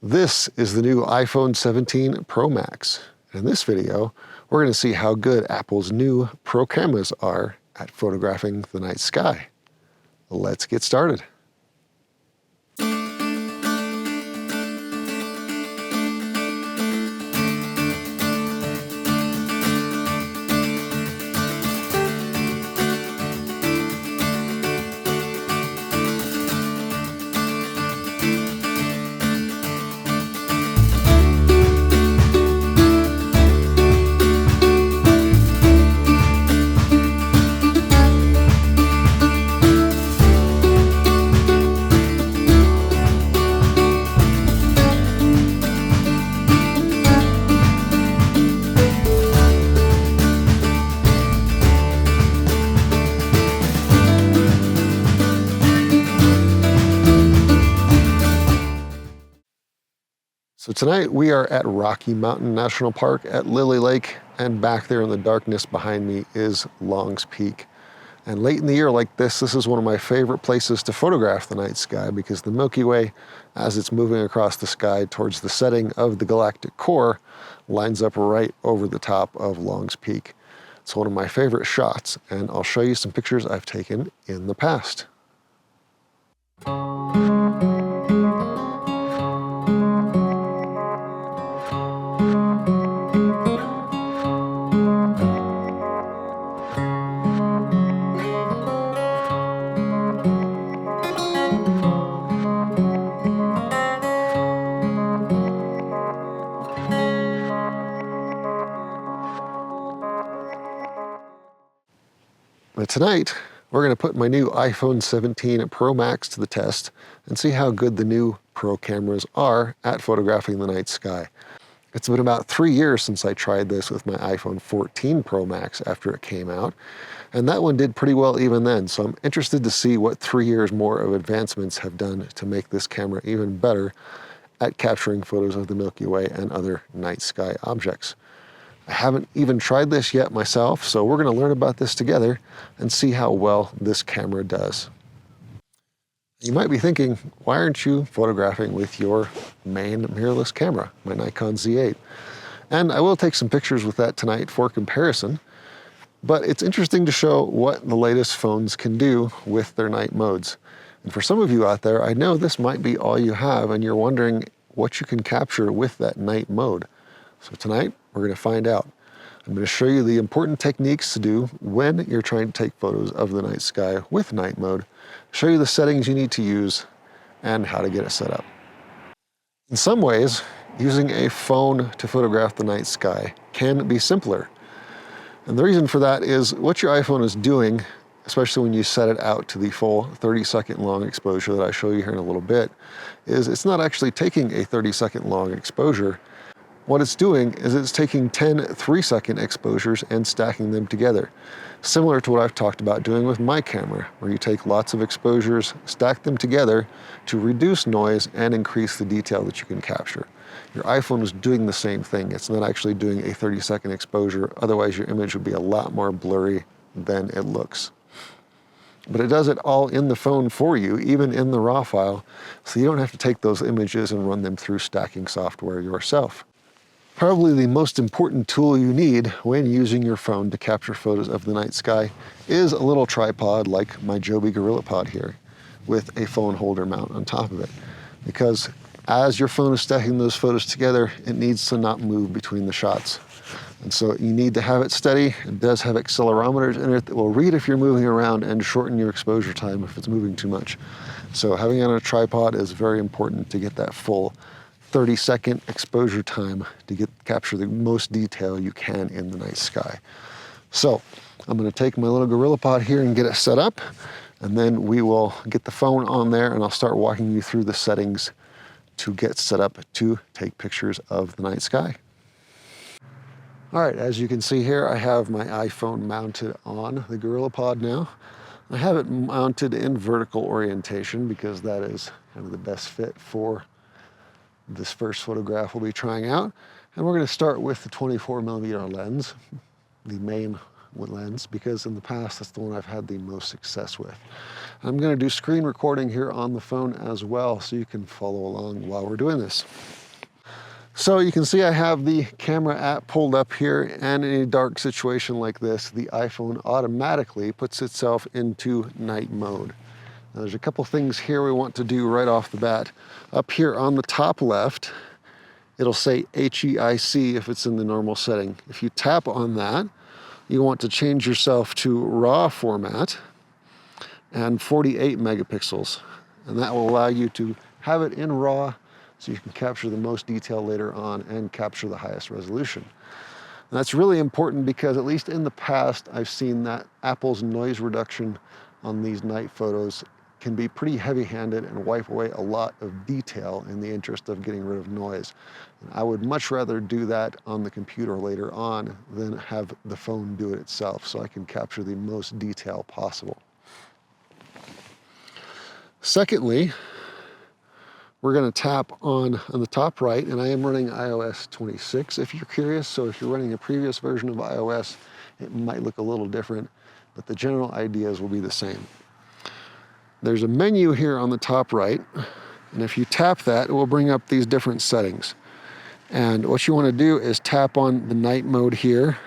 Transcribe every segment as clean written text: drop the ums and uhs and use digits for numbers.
This is the new iPhone 17 Pro Max. In this video, we're going to see how good Apple's new Pro cameras are at photographing the night sky. Let's get started. So tonight we are at Rocky Mountain National Park at Lily Lake, and back there in the darkness behind me is Long's Peak. And late in the year like this is one of my favorite places to photograph the night sky because the Milky Way, as it's moving across the sky towards the setting of the galactic core, lines up right over the top of Long's Peak. It's one of my favorite shots, and I'll show you some pictures I've taken in the past. But tonight, we're going to put my new iPhone 17 Pro Max to the test and see how good the new Pro cameras are at photographing the night sky. It's been about 3 years since I tried this with my iPhone 14 Pro Max after it came out, and that one did pretty well even then, so I'm interested to see what 3 years more of advancements have done to make this camera even better at capturing photos of the Milky Way and other night sky objects. I haven't even tried this yet myself, so we're going to learn about this together and see how well this camera does. You might be thinking, why aren't you photographing with your main mirrorless camera, my Nikon Z8? And I will take some pictures with that tonight for comparison, but it's interesting to show what the latest phones can do with their night modes. And for some of you out there, I know this might be all you have and you're wondering what you can capture with that night mode. So tonight, we're going to find out. I'm going to show you the important techniques to do when you're trying to take photos of the night sky with night mode, show you the settings you need to use, and how to get it set up. In some ways, using a phone to photograph the night sky can be simpler. And the reason for that is what your iPhone is doing, especially when you set it out to the full 30-second long exposure that I show you here in a little bit, is it's not actually taking a 30-second long exposure. What it's doing is it's taking 10 3-second exposures and stacking them together, similar to what I've talked about doing with my camera, where you take lots of exposures, stack them together to reduce noise and increase the detail that you can capture. Your iPhone is doing the same thing. It's not actually doing a 30-second exposure, otherwise your image would be a lot more blurry than it looks. But it does it all in the phone for you, even in the RAW file, so you don't have to take those images and run them through stacking software yourself. Probably the most important tool you need when using your phone to capture photos of the night sky is a little tripod like my Joby GorillaPod here with a phone holder mount on top of it. Because as your phone is stacking those photos together, it needs to not move between the shots. And so you need to have it steady. It does have accelerometers in it that will read if you're moving around and shorten your exposure time if it's moving too much. So having it on a tripod is very important to get that full 30-second exposure time to capture the most detail you can in the night sky. So I'm going to take my little GorillaPod here and get it set up, and then we will get the phone on there and I'll start walking you through the settings to get set up to take pictures of the night sky. All right, as you can see here, I have my iPhone mounted on the GorillaPod now. I have it mounted in vertical orientation because that is kind of the best fit for this first photograph we'll be trying out. And we're going to start with the 24mm lens, the main lens because in the past that's the one I've had the most success with. I'm going to do screen recording here on the phone as well so you can follow along while we're doing this. So you can see I have the camera app pulled up here, and in a dark situation like this, the iPhone automatically puts itself into night mode. Now, there's a couple things here we want to do right off the bat. Up here on the top left, it'll say HEIC if it's in the normal setting. If you tap on that, you want to change yourself to RAW format and 48 megapixels. And that will allow you to have it in RAW so you can capture the most detail later on and capture the highest resolution. And that's really important because at least in the past, I've seen that Apple's noise reduction on these night photos can be pretty heavy-handed and wipe away a lot of detail in the interest of getting rid of noise. And I would much rather do that on the computer later on than have the phone do it itself so I can capture the most detail possible. Secondly, we're going to tap on the top right, and I am running iOS 26 if you're curious. So if you're running a previous version of iOS, it might look a little different, but the general ideas will be the same. There's a menu here on the top right, and if you tap that, it will bring up these different settings. And what you want to do is tap on the night mode here.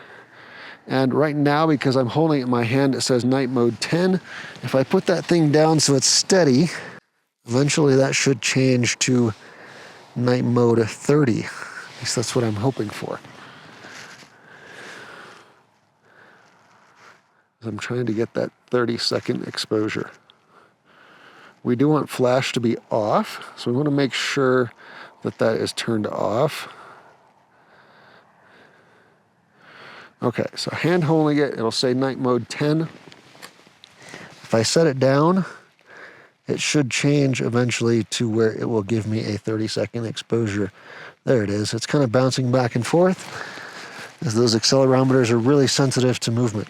And right now, because I'm holding it in my hand, it says night mode 10. If I put that thing down so it's steady, eventually that should change to night mode 30. At least that's what I'm hoping for. I'm trying to get that 30-second exposure. We do want flash to be off, so we want to make sure that that is turned off. Okay, so hand holding it, it'll say night mode 10. If I set it down, it should change eventually to where it will give me a 30-second exposure. There it is. It's kind of bouncing back and forth as those accelerometers are really sensitive to movement.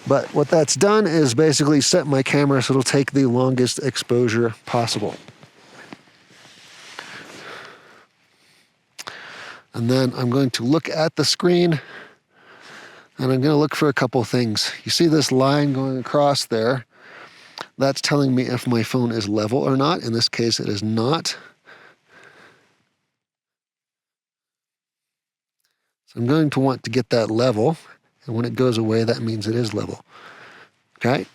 But what that's done is basically set my camera so it'll take the longest exposure possible. And then I'm going to look at the screen, and I'm going to look for a couple things. You see this line going across there? That's telling me if my phone is level or not. In this case, it is not. So I'm going to want to get that level. And when it goes away, that means it is level. Okay?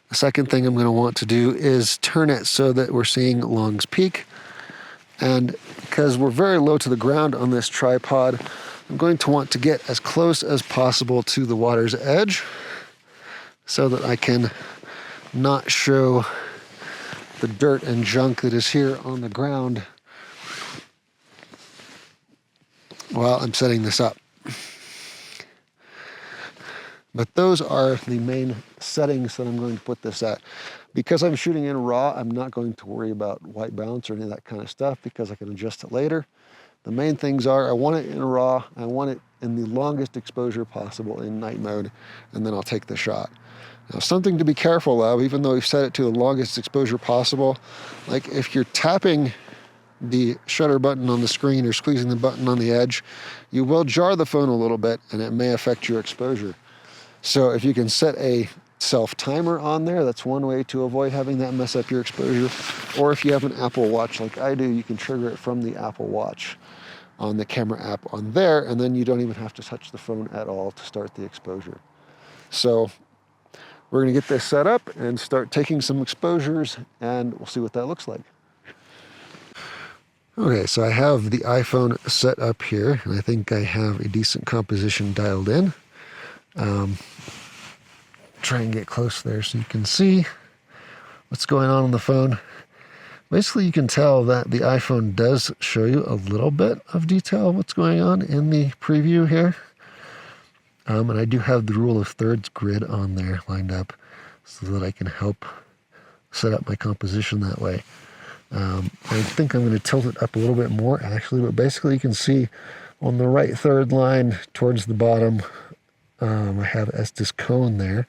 The second thing I'm going to want to do is turn it so that we're seeing Long's Peak. And because we're very low to the ground on this tripod, I'm going to want to get as close as possible to the water's edge so that I can not show the dirt and junk that is here on the ground while I'm setting this up. But those are the main settings that I'm going to put this at. Because I'm shooting in RAW, I'm not going to worry about white balance or any of that kind of stuff because I can adjust it later. The main things are I want it in RAW, I want it in the longest exposure possible in night mode, and then I'll take the shot. Now, something to be careful of, even though we've set it to the longest exposure possible, like if you're tapping the shutter button on the screen or squeezing the button on the edge, you will jar the phone a little bit and it may affect your exposure. So if you can set a self-timer on there, that's one way to avoid having that mess up your exposure. Or if you have an Apple Watch like I do, you can trigger it from the Apple Watch on the camera app on there, and then you don't even have to touch the phone at all to start the exposure. So we're going to get this set up and start taking some exposures, and we'll see what that looks like. Okay, so I have the iPhone set up here, and I think I have a decent composition dialed in. Try and get close there so you can see what's going on the phone. Basically, you can tell that the iPhone does show you a little bit of detail of what's going on in the preview here. And I do have the rule of thirds grid on there lined up so that I can help set up my composition that way. I think I'm going to tilt it up a little bit more actually, but basically you can see on the right third line towards the bottom, I have Estes Cone there,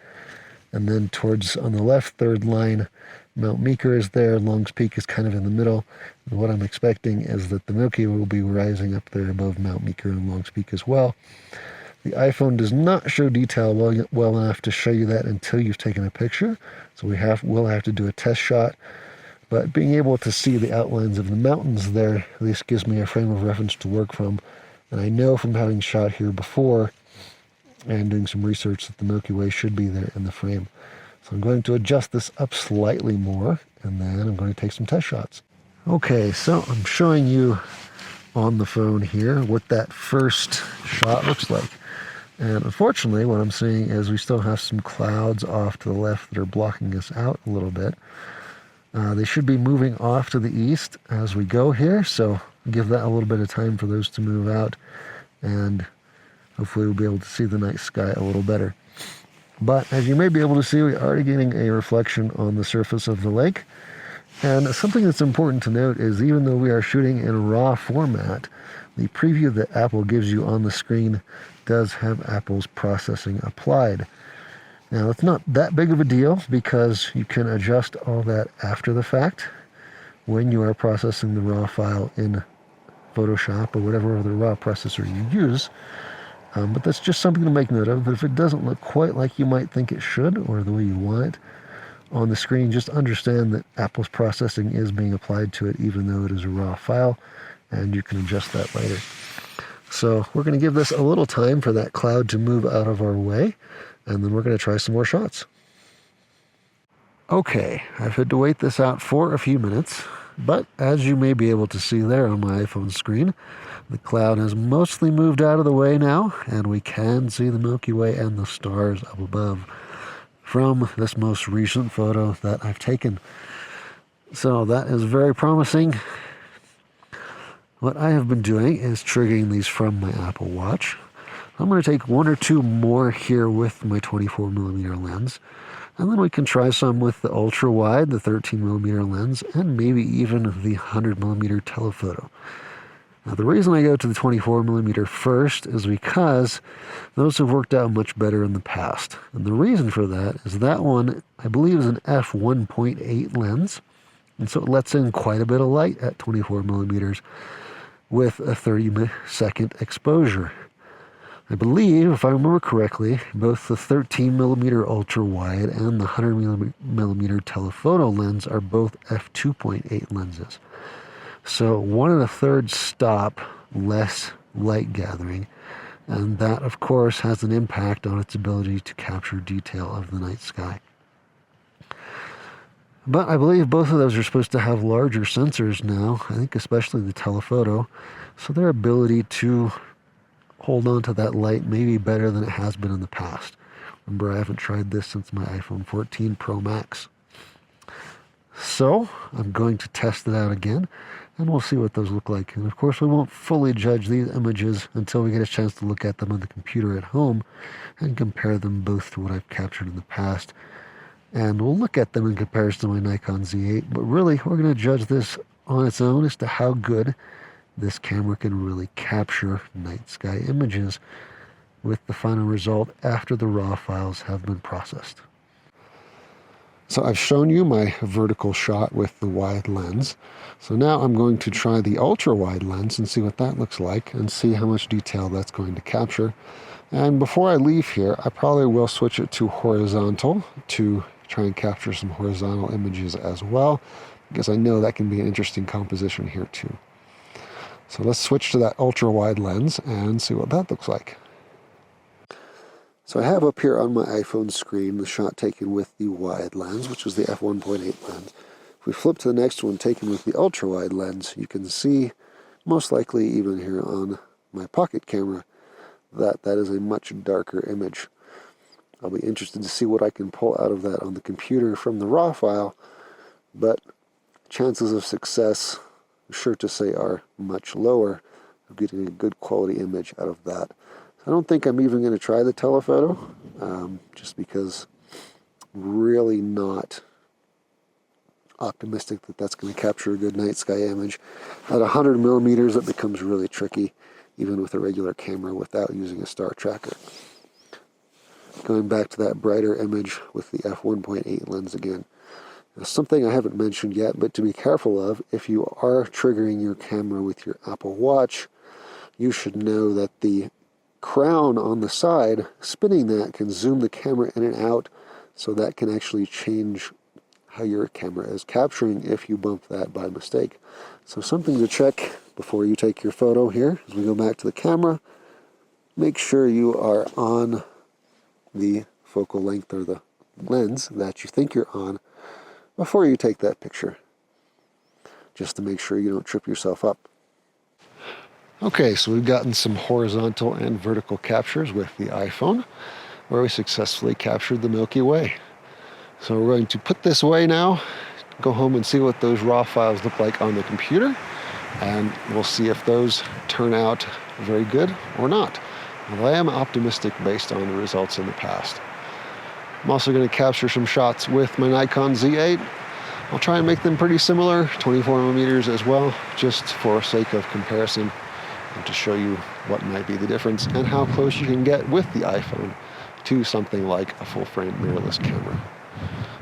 and then towards on the left third line, Mount Meeker is there, Long's Peak is kind of in the middle, and what I'm expecting is that the Milky Way will be rising up there above Mount Meeker and Long's Peak as well. The iPhone does not show detail well enough to show you that until you've taken a picture. So we'll have to do a test shot. But being able to see the outlines of the mountains there at least gives me a frame of reference to work from. And I know from having shot here before and doing some research that the Milky Way should be there in the frame. So I'm going to adjust this up slightly more, and then I'm going to take some test shots. Okay, so I'm showing you on the phone here what that first shot looks like. And unfortunately, what I'm seeing is we still have some clouds off to the left that are blocking us out a little bit. They should be moving off to the east as we go here, so give that a little bit of time for those to move out, and hopefully we'll be able to see the night sky a little better. But as you may be able to see, we're already getting a reflection on the surface of the lake. And something that's important to note is even though we are shooting in RAW format, the preview that Apple gives you on the screen does have Apple's processing applied. Now, it's not that big of a deal because you can adjust all that after the fact when you are processing the RAW file in Photoshop or whatever other RAW processor you use. But that's just something to make note of. But if it doesn't look quite like you might think it should or the way you want it on the screen, just understand that Apple's processing is being applied to it even though it is a RAW file, and you can adjust that later. So we're going to give this a little time for that cloud to move out of our way, and then we're going to try some more shots. Okay, I've had to wait this out for a few minutes, but as you may be able to see there on my iPhone screen, the cloud has mostly moved out of the way now, and we can see the Milky Way and the stars up above from this most recent photo that I've taken. So that is very promising. What I have been doing is triggering these from my Apple Watch. I'm going to take one or two more here with my 24mm lens, and then we can try some with the ultra wide, the 13mm lens, and maybe even the 100mm telephoto. Now, the reason I go to the 24mm first is because those have worked out much better in the past. And the reason for that is that one, I believe, is an f1.8 lens, and so it lets in quite a bit of light at 24mm with a 30-second exposure. I believe, if I remember correctly, both the 13mm ultra wide and the 100mm telephoto lens are both f2.8 lenses. So 1 1/3 stop less light gathering, and that of course has an impact on its ability to capture detail of the night sky. But I believe both of those are supposed to have larger sensors now, I think especially the telephoto, so their ability to hold on to that light may be better than it has been in the past. Remember, I haven't tried this since my iPhone 14 Pro Max. So I'm going to test it out again, and we'll see what those look like. And of course, we won't fully judge these images until we get a chance to look at them on the computer at home and compare them both to what I've captured in the past. And we'll look at them in comparison to my Nikon Z8, but really we're going to judge this on its own as to how good this camera can really capture night sky images with the final result after the RAW files have been processed. So I've shown you my vertical shot with the wide lens. So now I'm going to try the ultra wide lens and see what that looks like and see how much detail that's going to capture. And before I leave here, I probably will switch it to horizontal to try and capture some horizontal images as well, because I know that can be an interesting composition here too. So let's switch to that ultra wide lens and see what that looks like. So I have up here on my iPhone screen the shot taken with the wide lens, which was the f1.8 lens. If we flip to the next one taken with the ultra wide lens, you can see, most likely even here on my pocket camera, that is a much darker image. I'll be interested to see what I can pull out of that on the computer from the RAW file, but chances of success, I'm sure to say, are much lower of getting a good quality image out of that. I don't think I'm even going to try the telephoto, just because I'm really not optimistic that that's going to capture a good night sky image. At 100mm, it becomes really tricky, even with a regular camera without using a star tracker. Going back to that brighter image with the f1.8 lens again. Now, something I haven't mentioned yet, but to be careful of, if you are triggering your camera with your Apple Watch, you should know that the crown on the side, spinning that can zoom the camera in and out, so that can actually change how your camera is capturing if you bump that by mistake. So something to check before you take your photo here. As we go back to the camera, make sure you are on the focal length or the lens that you think you're on before you take that picture, just to make sure you don't trip yourself up. Okay, so we've gotten some horizontal and vertical captures with the iPhone, where we successfully captured the Milky Way. So we're going to put this away now, go home and see what those raw files look like on the computer, and we'll see if those turn out very good or not. Well, I am optimistic based on the results in the past. I'm also going to capture some shots with my Nikon Z8. I'll try and make them pretty similar, 24mm as well, just for sake of comparison and to show you what might be the difference and how close you can get with the iPhone to something like a full-frame mirrorless camera.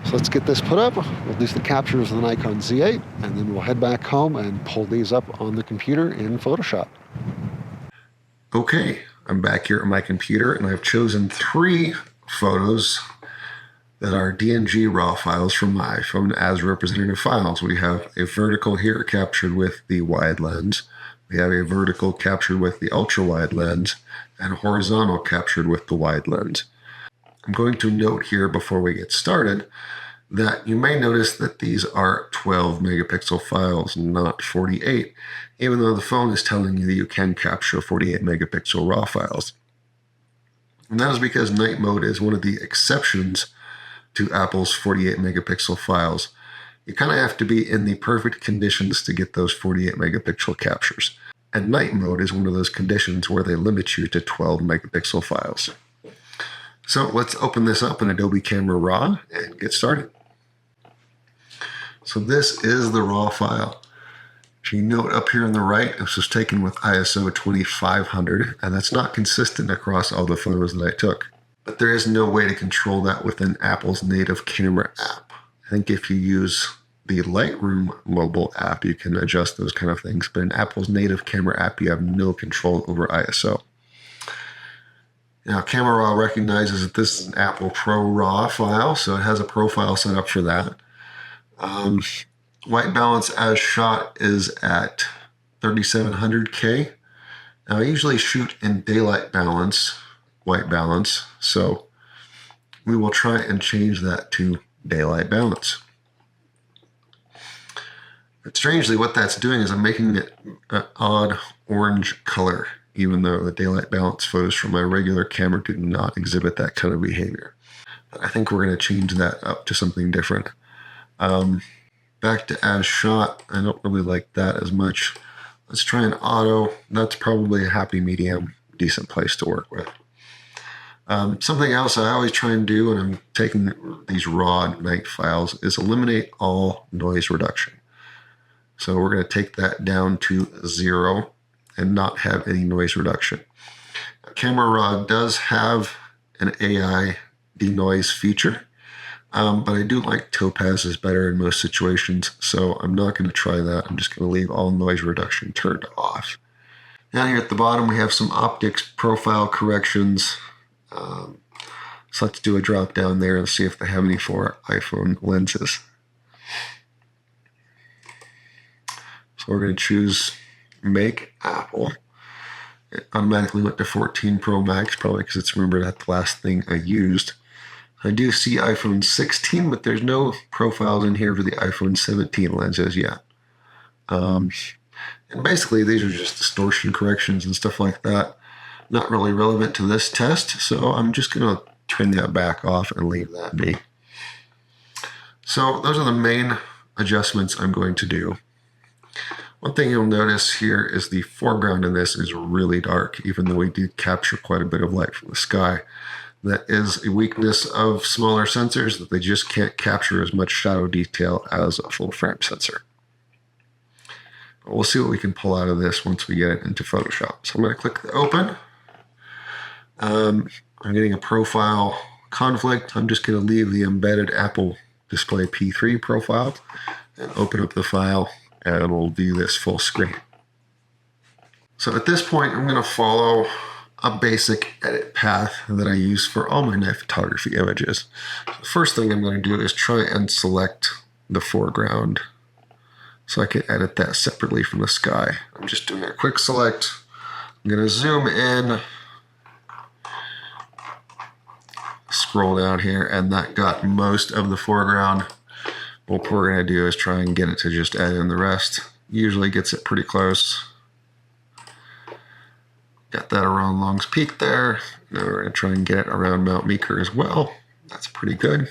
So let's get this put up. We'll do the captures with the Nikon Z8, and then we'll head back home and pull these up on the computer in Photoshop. Okay, I'm back here at my computer, and I've chosen 3 photos that are DNG raw files from my iPhone as representative files. We have a vertical here captured with the wide lens. We have a vertical captured with the ultra-wide lens, and a horizontal captured with the wide lens. I'm going to note here before we get started that you may notice that these are 12 megapixel files, not 48, even though the phone is telling you that you can capture 48 megapixel raw files. And that is because night mode is one of the exceptions to Apple's 48 megapixel files. You kind of have to be in the perfect conditions to get those 48 megapixel captures. And night mode is one of those conditions where they limit you to 12 megapixel files. So let's open this up in Adobe Camera Raw and get started. So this is the raw file. If you note up here on the right, this was taken with ISO 2500, and that's not consistent across all the photos that I took. But there is no way to control that within Apple's native camera app. I think if you use the Lightroom mobile app, you can adjust those kind of things. But in Apple's native camera app, you have no control over ISO. Now, Camera Raw recognizes that this is an Apple Pro RAW file, so it has a profile set up for that. White balance as shot is at 3700K. Now, I usually shoot in daylight balance, white balance, so we will try and change that to daylight balance. But strangely, what that's doing is I'm making it an odd orange color, even though the daylight balance photos from my regular camera do not exhibit that kind of behavior. But I think we're going to change that up to something different. Back to as shot, I don't really like that as much. Let's try an auto. That's probably a happy medium, decent place to work with. Something else I always try and do when I'm taking these raw night files is eliminate all noise reduction. So we're going to take that down to 0 and not have any noise reduction. Camera Raw does have an AI denoise feature, but I do like Topaz is better in most situations, so I'm not going to try that. I'm just going to leave all noise reduction turned off. Down here at the bottom, we have some optics profile corrections. So let's do a drop down there and see if they have any for iPhone lenses. So we're going to choose Make Apple. It automatically went to 14 Pro Max, probably because it's remembered that's the last thing I used. I do see iPhone 16, but there's no profiles in here for the iPhone 17 lenses yet. And basically, these are just distortion corrections and stuff like that. Not really relevant to this test, so I'm just going to turn that back off and leave that be. So those are the main adjustments I'm going to do. One thing you'll notice here is the foreground in this is really dark, even though we did capture quite a bit of light from the sky. That is a weakness of smaller sensors, that they just can't capture as much shadow detail as a full frame sensor. But we'll see what we can pull out of this once we get it into Photoshop. So I'm going to click the open. I'm getting a profile conflict. I'm just going to leave the embedded Apple Display P3 profile and open up the file, and we'll do this full screen. So at this point, I'm going to follow a basic edit path that I use for all my night photography images. The first thing I'm going to do is try and select the foreground so I can edit that separately from the sky. I'm just doing a quick select. I'm going to zoom in, scroll down here, and that got most of the foreground. What we're going to do is try and get it to just add in the rest. Usually gets it pretty close. Got that around Long's Peak there. Now we're going to try and get it around Mount Meeker as well. That's pretty good.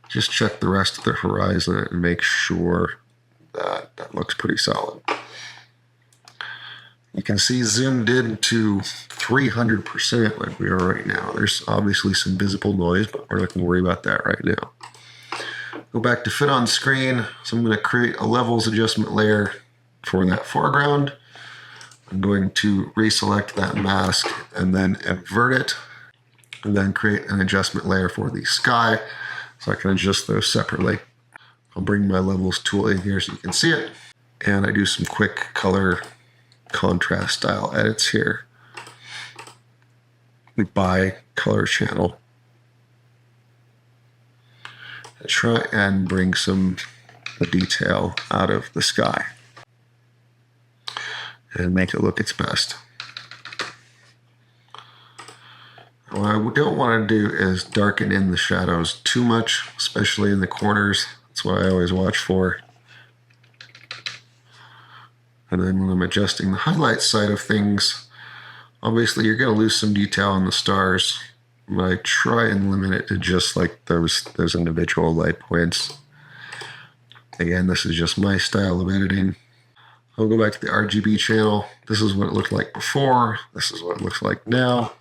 Just check the rest of the horizon and make sure that that looks pretty solid. You can see zoomed in to 300% like we are right now. There's obviously some visible noise, but we're not going to worry about that right now. Go back to fit on screen. So I'm going to create a levels adjustment layer for that foreground. I'm going to reselect that mask and then invert it, and then create an adjustment layer for the sky so I can adjust those separately. I'll bring my levels tool in here so you can see it. And I do some quick color contrast style edits here by color channel. I try and bring some detail out of the sky and make it look its best. What I don't want to do is darken in the shadows too much, especially in the corners. That's what I always watch for. And then when I'm adjusting the highlight side of things, obviously you're going to lose some detail on the stars, but I try and limit it to just like those individual light points. Again, this is just my style of editing. I'll go back to the RGB channel. This is what it looked like before. This is what it looks like now.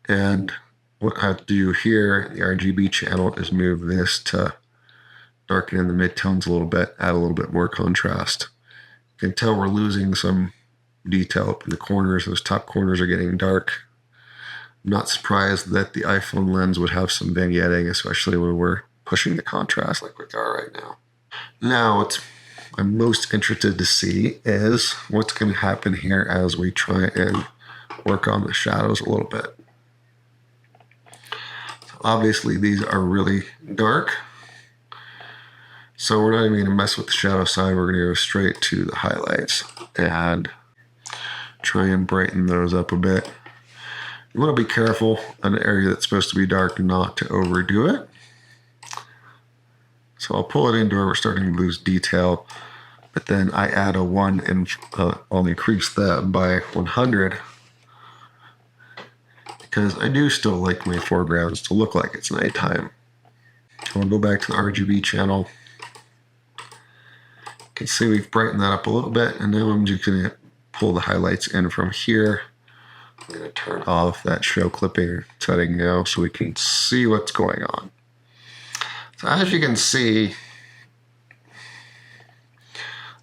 And what I have to do here, the RGB channel, is move this to darken in the midtones a little bit, add a little bit more contrast. You can tell we're losing some detail up in the corners. Those top corners are getting dark. I'm not surprised that the iPhone lens would have some vignetting, especially when we're pushing the contrast like we are right now. Now, what I'm most interested to see is what's going to happen here as we try and work on the shadows a little bit. So obviously, these are really dark. So we're not even going to mess with the shadow side. We're going to go straight to the highlights and try and brighten those up a bit. You want to be careful on an area that's supposed to be dark not to overdo it. So I'll pull it into where we're starting to lose detail, but then I add a 1 and I'll increase that by 100 because I do still like my foregrounds to look like it's nighttime. I'll go back to the RGB channel. You can see we've brightened that up a little bit, and now I'm just going to pull the highlights in from here. I'm going to turn off that show clipping setting now so we can see what's going on. So as you can see,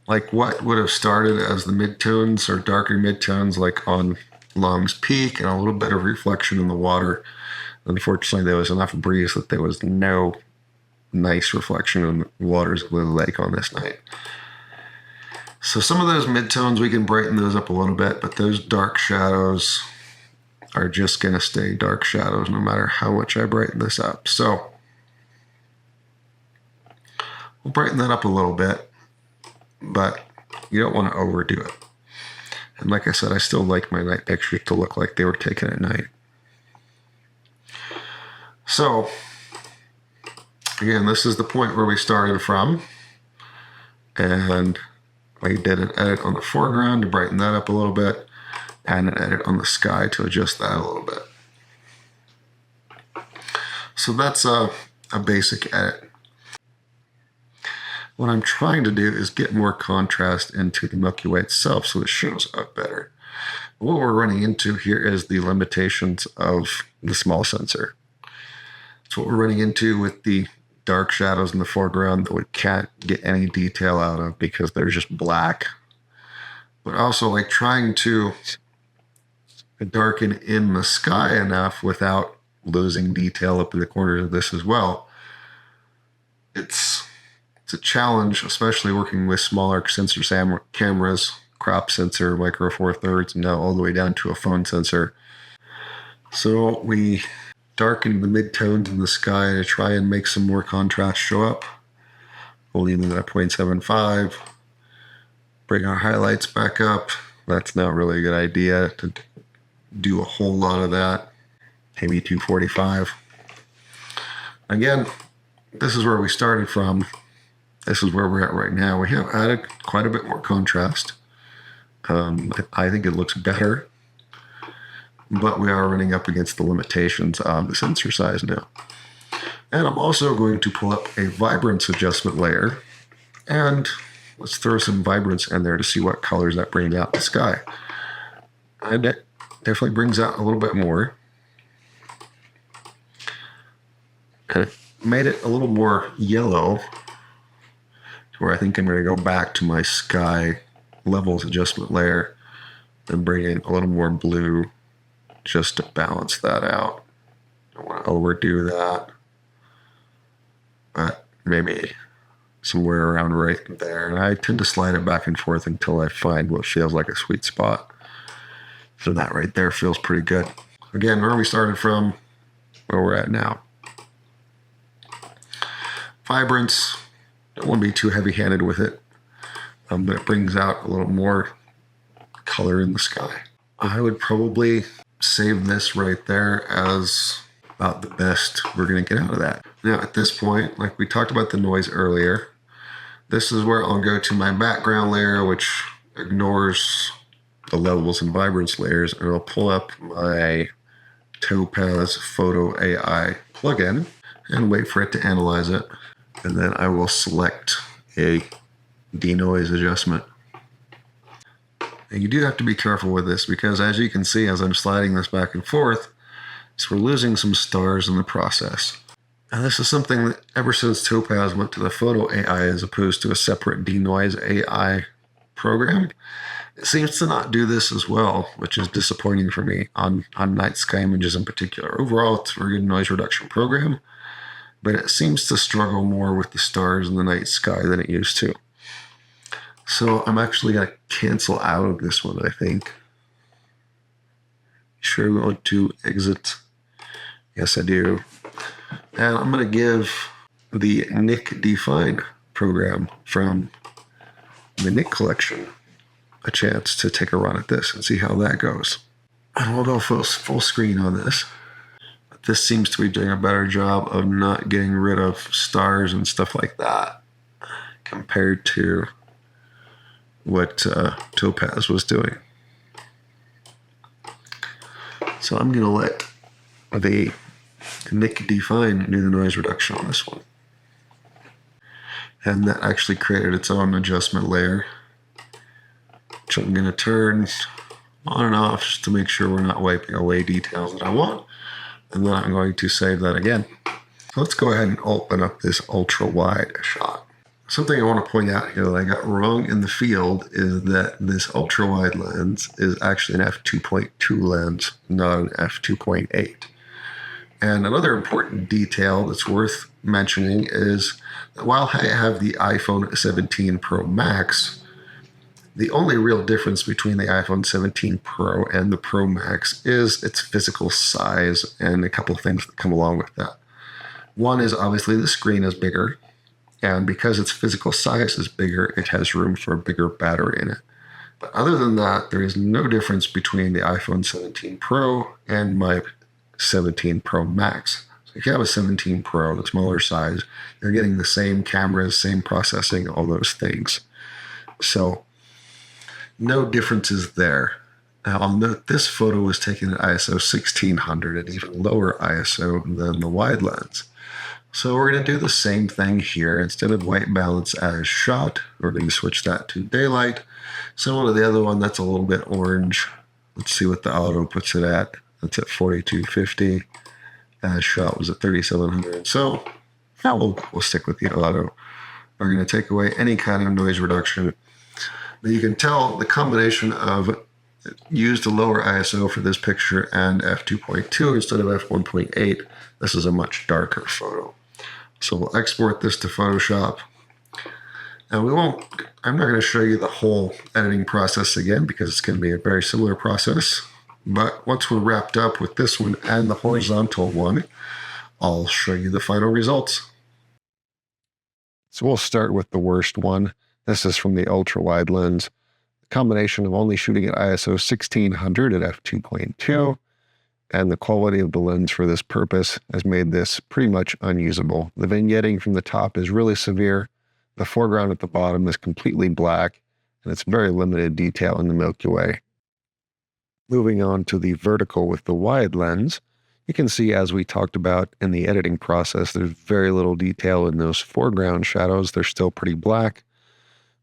like what would have started as the midtones or darker midtones like on Long's Peak and a little bit of reflection in the water. Unfortunately, there was enough breeze that there was no nice reflection in the waters of the lake on this night. So some of those midtones, we can brighten those up a little bit, but those dark shadows are just going to stay dark shadows no matter how much I brighten this up. So we'll brighten that up a little bit, but you don't want to overdo it. And like I said, I still like my night pictures to look like they were taken at night. So again, this is the point where we started from, and I did an edit on the foreground to brighten that up a little bit, and an edit on the sky to adjust that a little bit. So that's a basic edit. What I'm trying to do is get more contrast into the Milky Way itself so it shows up better. What we're running into here is the limitations of the small sensor. So what we're running into with the dark shadows in the foreground that we can't get any detail out of because they're just black. But also like trying to darken in the sky enough without losing detail up in the corners of this as well. It's a challenge, especially working with smaller sensor cameras crop sensor, micro four thirds, and now all the way down to a phone sensor. So we darken the midtones in the sky to try and make some more contrast show up. We'll leave them at 0.75. Bring our highlights back up. That's not really a good idea to do a whole lot of that. Maybe 245. Again, this is where we started from. This is where we're at right now. We have added quite a bit more contrast. I think it looks better, but we are running up against the limitations of the sensor size now. And I'm also going to pull up a vibrance adjustment layer, and let's throw some vibrance in there to see what colors that brings out in the sky. And it definitely brings out a little bit more. And it made it a little more yellow, where I think I'm going to go back to my sky levels adjustment layer and bring in a little more blue just to balance that out. I don't want to overdo that, but maybe somewhere around right there. And I tend to slide it back and forth until I find what feels like a sweet spot. So that right there feels pretty good. Again, where we started from, where we're at now. Vibrance, don't want to be too heavy-handed with it, but it brings out a little more color in the sky. I would probably save this right there as about the best we're going to get out of that. Now, at this point, like we talked about the noise earlier, this is where I'll go to my background layer, which ignores the levels and vibrance layers, and I'll pull up my Topaz Photo AI plugin and wait for it to analyze it. And then I will select a denoise adjustment. And you do have to be careful with this because, as you can see, as I'm sliding this back and forth, so we're losing some stars in the process. And this is something that ever since Topaz went to the Photo AI as opposed to a separate denoise AI program, it seems to not do this as well, which is disappointing for me on night sky images in particular. Overall, it's a very good noise reduction program, but it seems to struggle more with the stars in the night sky than it used to. So I'm actually going to cancel out of this one, I think. Sure we want to exit? Yes, I do. And I'm going to give the Nick Define program from the Nick collection a chance to take a run at this and see how that goes. And we'll go full screen on this. This seems to be doing a better job of not getting rid of stars and stuff like that compared to what Topaz was doing. So I'm going to let the Nick Define do the noise reduction on this one. And that actually created its own adjustment layer, which I'm going to turn on and off just to make sure we're not wiping away details that I want. And then I'm going to save that again. So let's go ahead and open up this ultra wide shot. Something I want to point out here that I got wrong in the field is that this ultra wide lens is actually an f2.2 lens, not an f2.8. And another important detail that's worth mentioning is that while I have the iPhone 17 Pro Max, the only real difference between the iPhone 17 Pro and the Pro Max is its physical size and a couple of things that come along with that. One is obviously the screen is bigger, and because its physical size is bigger, it has room for a bigger battery in it. But other than that, there is no difference between the iPhone 17 Pro and my 17 Pro Max. So if you have a 17 Pro, the smaller size, you're getting the same cameras, same processing, all those things. So no differences there. Now I'll note this photo was taken at ISO 1600, an even lower ISO than the wide lens. So we're going to do the same thing here. Instead of white balance as shot, we're going to switch that to daylight. Similar to the other one, that's a little bit orange. Let's see what the auto puts it at. That's at 4250. As shot was at 3700. So now we'll stick with the auto. We're going to take away any kind of noise reduction. But you can tell the combination of used a lower ISO for this picture and f2.2 instead of f1.8. This is a much darker photo. So we'll export this to Photoshop. And I'm not going to show you the whole editing process again because it's going to be a very similar process. But once we're wrapped up with this one and the horizontal one, I'll show you the final results. So we'll start with the worst one. This is from the ultra wide lens. The combination of only shooting at ISO 1600 at f2.2 and the quality of the lens for this purpose has made this pretty much unusable. The vignetting from the top is really severe. The foreground at the bottom is completely black, and it's very limited detail in the Milky Way. Moving on to the vertical with the wide lens, you can see, as we talked about in the editing process, there's very little detail in those foreground shadows. They're still pretty black,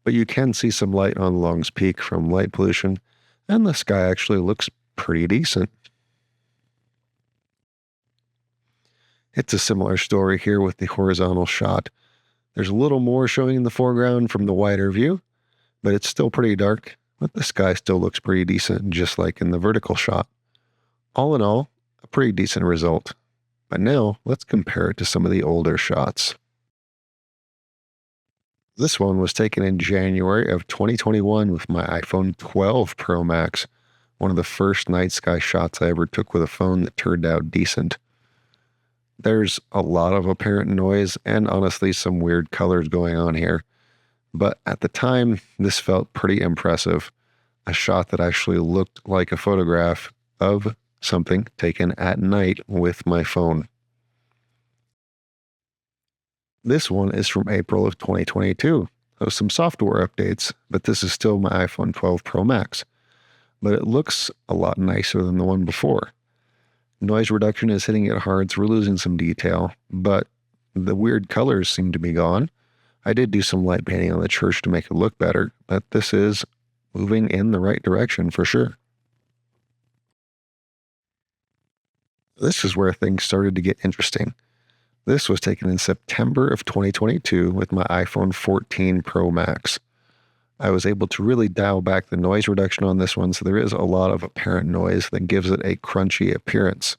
but you can see some light on Long's Peak from light pollution, and the sky actually looks pretty decent. It's a similar story here with the horizontal shot. There's a little more showing in the foreground from the wider view, but it's still pretty dark, but the sky still looks pretty decent, just like in the vertical shot. All in all, a pretty decent result. But now, let's compare it to some of the older shots. This one was taken in January of 2021 with my iPhone 12 Pro Max, one of the first night sky shots I ever took with a phone that turned out decent. There's a lot of apparent noise and honestly some weird colors going on here, but at the time, this felt pretty impressive. A shot that actually looked like a photograph of something taken at night with my phone. This one is from April of 2022. So some software updates, but this is still my iPhone 12 Pro Max. But it looks a lot nicer than the one before. Noise reduction is hitting it hard, so we're losing some detail, but the weird colors seem to be gone. I did do some light painting on the church to make it look better, but this is moving in the right direction for sure. This is where things started to get interesting. This was taken in September of 2022 with my iPhone 14 Pro Max. I was able to really dial back the noise reduction on this one, so there is a lot of apparent noise that gives it a crunchy appearance.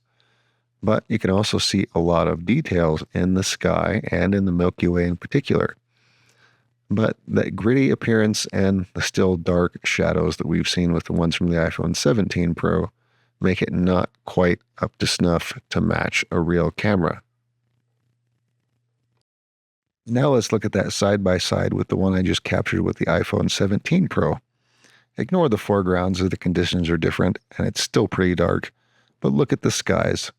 But you can also see a lot of details in the sky and in the Milky Way in particular. But that gritty appearance and the still dark shadows that we've seen with the ones from the iPhone 17 Pro make it not quite up to snuff to match a real camera. Now let's look at that side by side with the one I just captured with the iPhone 17 Pro. Ignore the foregrounds as the conditions are different and it's still pretty dark, but look at the skies.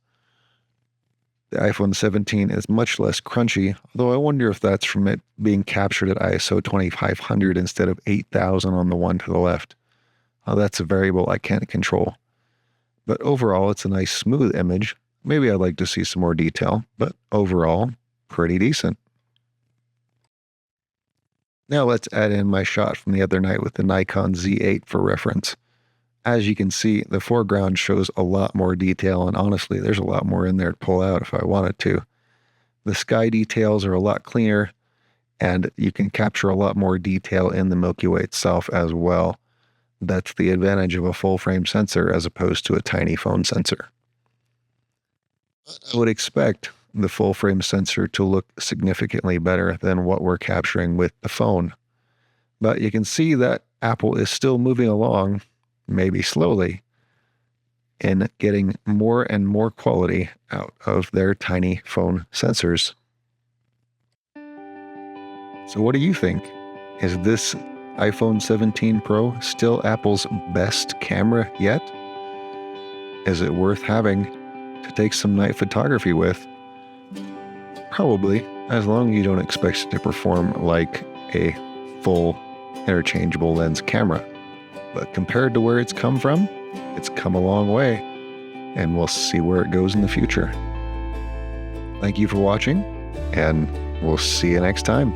The iPhone 17 is much less crunchy, although I wonder if that's from it being captured at ISO 2500 instead of 8000 on the one to the left. That's a variable I can't control. But overall, it's a nice smooth image. Maybe I'd like to see some more detail, but overall, pretty decent. Now let's add in my shot from the other night with the Nikon Z8 for reference. As you can see, the foreground shows a lot more detail, and honestly, there's a lot more in there to pull out if I wanted to. The sky details are a lot cleaner, and you can capture a lot more detail in the Milky Way itself as well. That's the advantage of a full-frame sensor as opposed to a tiny phone sensor. I would expect the full-frame sensor to look significantly better than what we're capturing with the phone. But you can see that Apple is still moving along, maybe slowly, in getting more and more quality out of their tiny phone sensors. So what do you think? Is this iPhone 17 Pro still Apple's best camera yet? Is it worth having to take some night photography with? Probably, as long as you don't expect it to perform like a full interchangeable lens camera. But compared to where it's come from, it's come a long way, and we'll see where it goes in the future. Thank you for watching, and we'll see you next time.